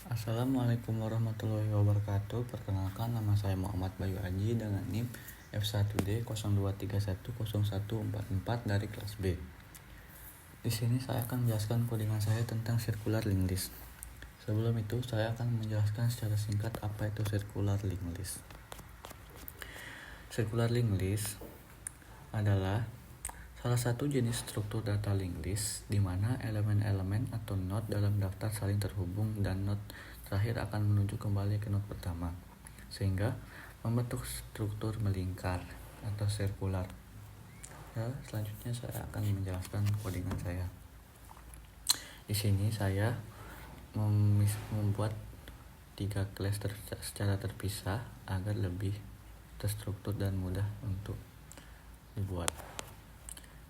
Assalamualaikum warahmatullahi wabarakatuh. Perkenalkan, nama saya Muhammad Bayu Aji dengan NIM F1D02310144 dari kelas B. Di sini saya akan menjelaskan codingan saya tentang circular linked list. Sebelum itu, saya akan menjelaskan secara singkat apa itu circular linked list. Circular linked list adalah salah satu jenis struktur data linked list di mana elemen-elemen atau node dalam daftar saling terhubung dan node terakhir akan menuju kembali ke node pertama, sehingga membentuk struktur melingkar atau sirkular. Selanjutnya saya akan menjelaskan codingan saya. Di sini saya membuat 3 kelas secara terpisah agar lebih terstruktur dan mudah untuk dibuat.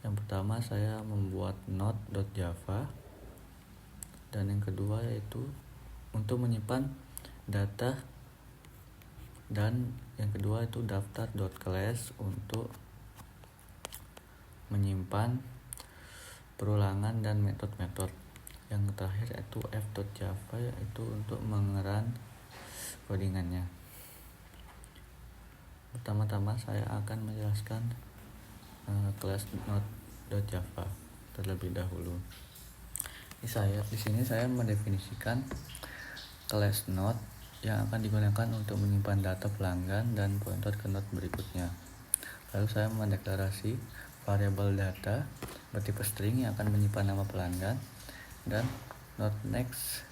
Yang pertama saya membuat node.java, dan yang kedua yaitu untuk menyimpan data, dan yang kedua itu daftar.class untuk menyimpan perulangan dan metode-metode. Yang terakhir yaitu f.java, yaitu untuk mengeran codingannya. Pertama-tama saya akan menjelaskan kelas node.java terlebih dahulu. Di sini saya mendefinisikan kelas node yang akan digunakan untuk menyimpan data pelanggan dan pointer ke node berikutnya. Lalu saya mendeklarasi variabel data bertipe string yang akan menyimpan nama pelanggan, dan node next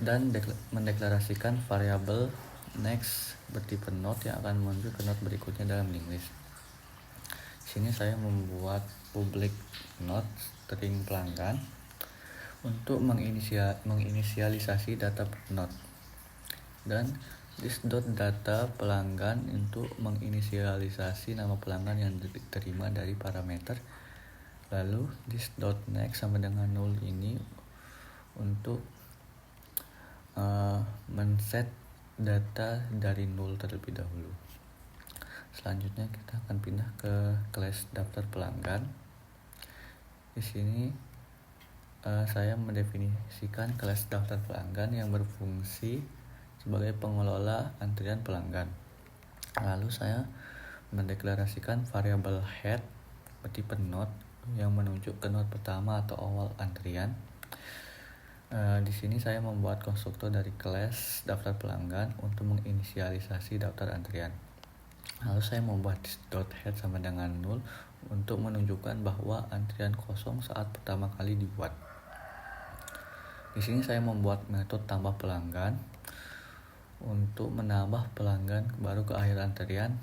dan mendeklarasikan variabel next bertipe node yang akan menuju ke node berikutnya dalam linked list. Di sini saya membuat public node string pelanggan untuk menginisialisasi data node, dan this.data pelanggan untuk menginisialisasi nama pelanggan yang diterima dari parameter. Lalu this.next sama dengan null ini untuk men-set data dari null terlebih dahulu. Selanjutnya kita akan pindah ke kelas daftar pelanggan. Di sini saya mendefinisikan kelas daftar pelanggan yang berfungsi sebagai pengelola antrian pelanggan. Lalu saya mendeklarasikan variabel head bertipe node yang menunjuk ke node pertama atau awal antrian. Di sini saya membuat konstruktor dari kelas daftar pelanggan untuk menginisialisasi daftar antrian. Lalu saya membuat this.head sama dengan null untuk menunjukkan bahwa antrian kosong saat pertama kali dibuat. Di sini saya membuat metode tambah pelanggan untuk menambah pelanggan baru ke akhir antrian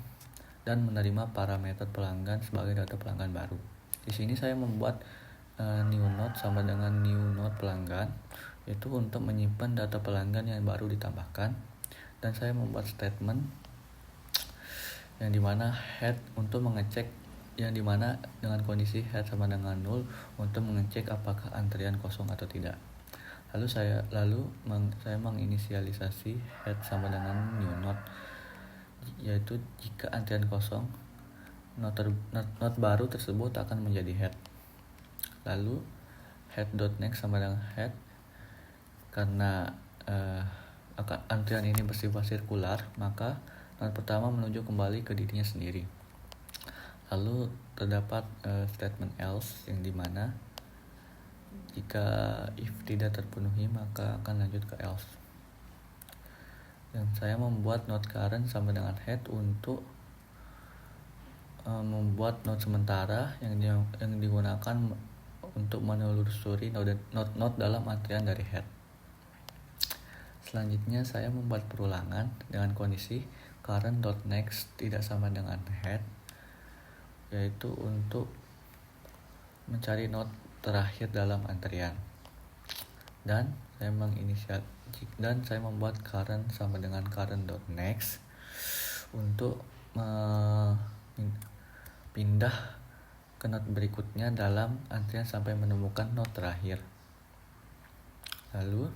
dan menerima parameter pelanggan sebagai data pelanggan baru. Di sini saya membuat new node sama dengan new node pelanggan, itu untuk menyimpan data pelanggan yang baru ditambahkan, dan saya membuat statement yang dimana head untuk mengecek, yang dimana dengan kondisi head sama dengan null untuk mengecek apakah antrian kosong atau tidak. Lalu saya menginisialisasi head sama dengan new node, yaitu jika antrian kosong, node baru tersebut akan menjadi head. Lalu head.next sama dengan head, karena antrian ini bersifat sirkular, maka node pertama menuju kembali ke dirinya sendiri. Lalu terdapat statement else yang dimana jika if tidak terpenuhi maka akan lanjut ke else. Dan saya membuat node current sama dengan head untuk membuat node sementara yang digunakan untuk menelusuri node dalam antrian dari head. Selanjutnya saya membuat perulangan dengan kondisi current.next tidak sama dengan head, yaitu untuk mencari node terakhir dalam antrian. Dan saya membuat current sama dengan current.next untuk pindah ke node berikutnya dalam antrian sampai menemukan node terakhir. Lalu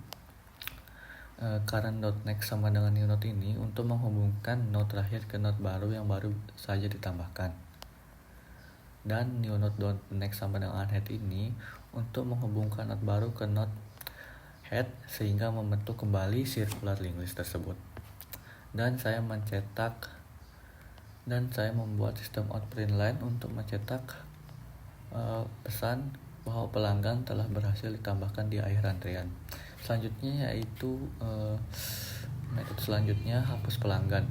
current.next sama dengan new node ini untuk menghubungkan node terakhir ke node baru yang baru saja ditambahkan. Dan new node.next sama dengan head ini untuk menghubungkan node baru ke node head sehingga membentuk kembali circular link list tersebut. Dan saya membuat sistem outprint line untuk mencetak pesan bahwa pelanggan telah berhasil ditambahkan di akhir antrian. Selanjutnya yaitu metode selanjutnya hapus pelanggan.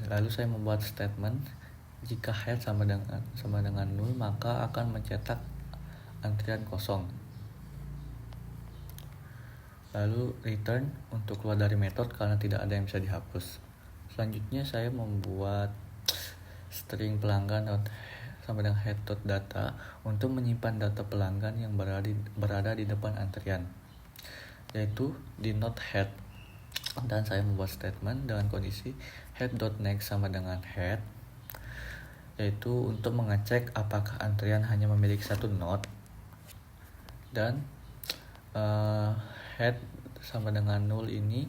Lalu saya membuat statement jika head sama dengan 0 maka akan mencetak antrian kosong. Lalu return untuk keluar dari metode karena tidak ada yang bisa dihapus. Selanjutnya saya membuat string pelanggan sama dengan head.data untuk menyimpan data pelanggan yang berada di depan antrian, yaitu di node head. Dan saya membuat statement dengan kondisi head.next sama dengan head, yaitu untuk mengecek apakah antrian hanya memiliki satu node, dan head sama dengan 0 ini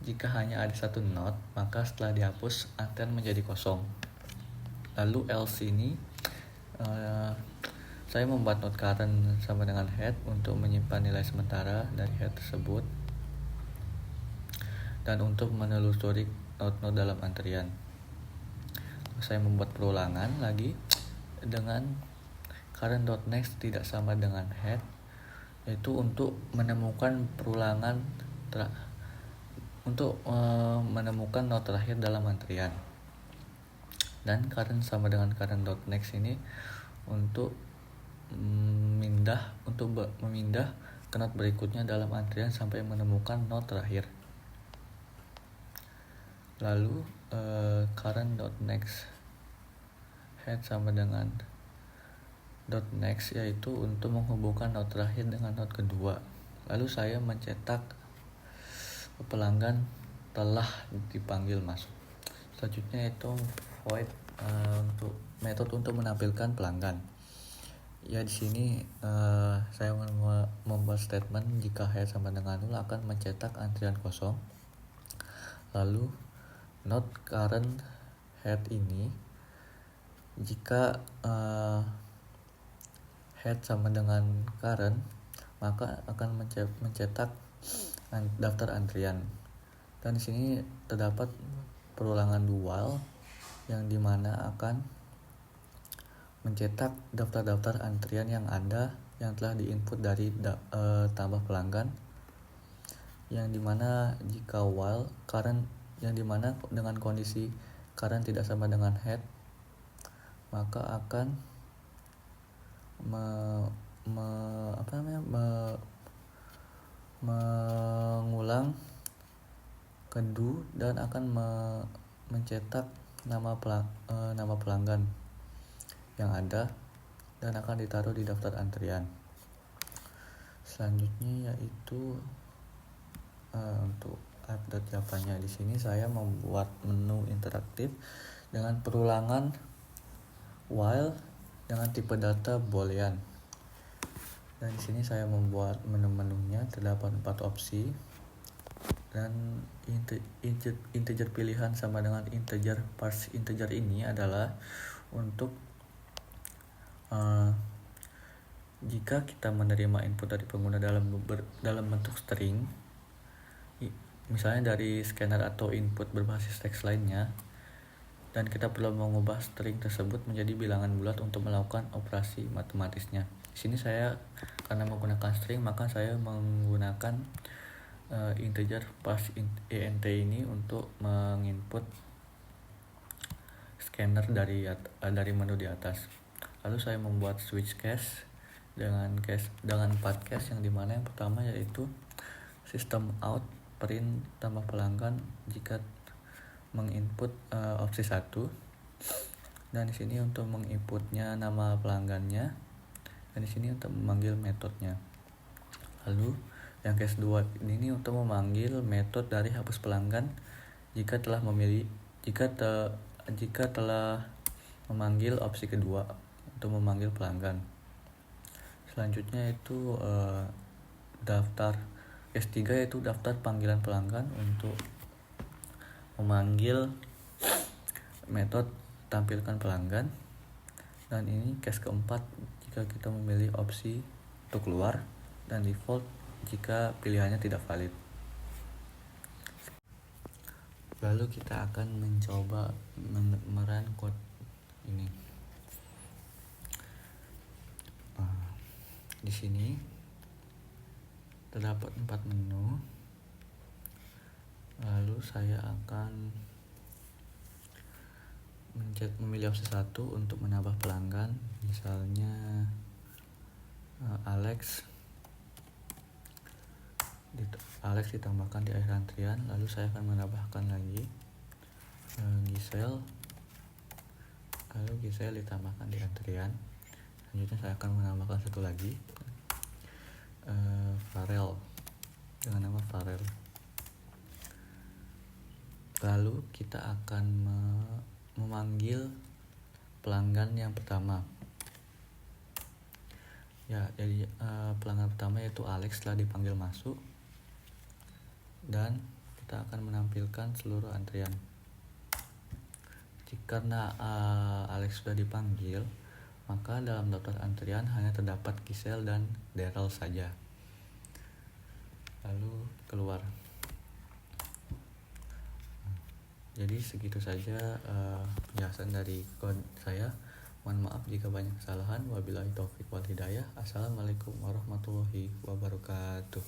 jika hanya ada satu node maka setelah dihapus antrian menjadi kosong. Lalu else ini saya membuat node current sama dengan head untuk menyimpan nilai sementara dari head tersebut dan untuk menelusuri node-node dalam antrian. Saya membuat perulangan lagi dengan current.next tidak sama dengan head, yaitu untuk menemukan menemukan node terakhir dalam antrian. Dan current sama dengan current.next ini untuk memindah ke node berikutnya dalam antrian sampai menemukan node terakhir. Lalu current.next head sama dengan .next yaitu untuk menghubungkan node terakhir dengan node kedua. Lalu saya mencetak pelanggan telah dipanggil masuk. Selanjutnya itu void untuk metode untuk menampilkan pelanggan. Ya, di sini saya membuat statement jika head sama dengan 0 akan mencetak antrian kosong. Lalu node current head ini jika head sama dengan current maka akan mencetak daftar antrian. Dan di sini terdapat perulangan dual yang dimana akan mencetak daftar-daftar antrian yang telah diinput dari tambah pelanggan, yang dimana jika while current yang dimana dengan kondisi current tidak sama dengan head maka akan mengulang ke do dan akan mencetak nama pelanggan yang ada dan akan ditaruh di daftar antrian. Selanjutnya yaitu untuk update Java-nya. Di sini saya membuat menu interaktif dengan perulangan while dengan tipe data boolean. Dan di sini saya membuat menu-menunya terdapat 4 opsi dan integer pilihan sama dengan integer. Parse integer ini adalah untuk jika kita menerima input dari pengguna dalam bentuk string, misalnya dari scanner atau input berbasis teks lainnya, dan kita perlu mengubah string tersebut menjadi bilangan bulat untuk melakukan operasi matematisnya. Di sini saya karena menggunakan string maka saya menggunakan integer parse int ini untuk menginput scanner dari menu di atas. Lalu saya membuat switch case dengan 4 case, yang dimana yang pertama yaitu system out print tambah pelanggan jika menginput opsi 1, dan di sini untuk menginputnya nama pelanggannya, dan di sini untuk memanggil metodenya. Lalu yang case 2 ini untuk memanggil metode dari hapus pelanggan jika telah memanggil opsi kedua untuk memanggil pelanggan. Selanjutnya itu daftar case 3 yaitu daftar panggilan pelanggan untuk memanggil metode tampilkan pelanggan. Dan ini case keempat jika kita memilih opsi untuk keluar, dan default jika pilihannya tidak valid. Lalu kita akan mencoba merun code ini. Di sini terdapat 4 menu. Lalu saya akan memilih opsi 1 untuk menambah pelanggan, misalnya Alex ditambahkan di akhir antrian. Lalu saya akan menambahkan lagi Giselle, lalu Giselle ditambahkan di antrian. Selanjutnya saya akan menambahkan satu lagi, Farel, dengan nama Farel. Lalu kita akan memanggil pelanggan yang pertama. Ya, jadi pelanggan pertama yaitu Alex telah dipanggil masuk, dan kita akan menampilkan seluruh antrian. Karena Alex sudah dipanggil, maka dalam daftar antrian hanya terdapat Giselle dan Daryl saja. Lalu keluar. Jadi segitu saja penjelasan dari kode saya. Mohon maaf jika banyak kesalahan. Wabillahi taufik wal hidayah. Assalamualaikum warahmatullahi wabarakatuh.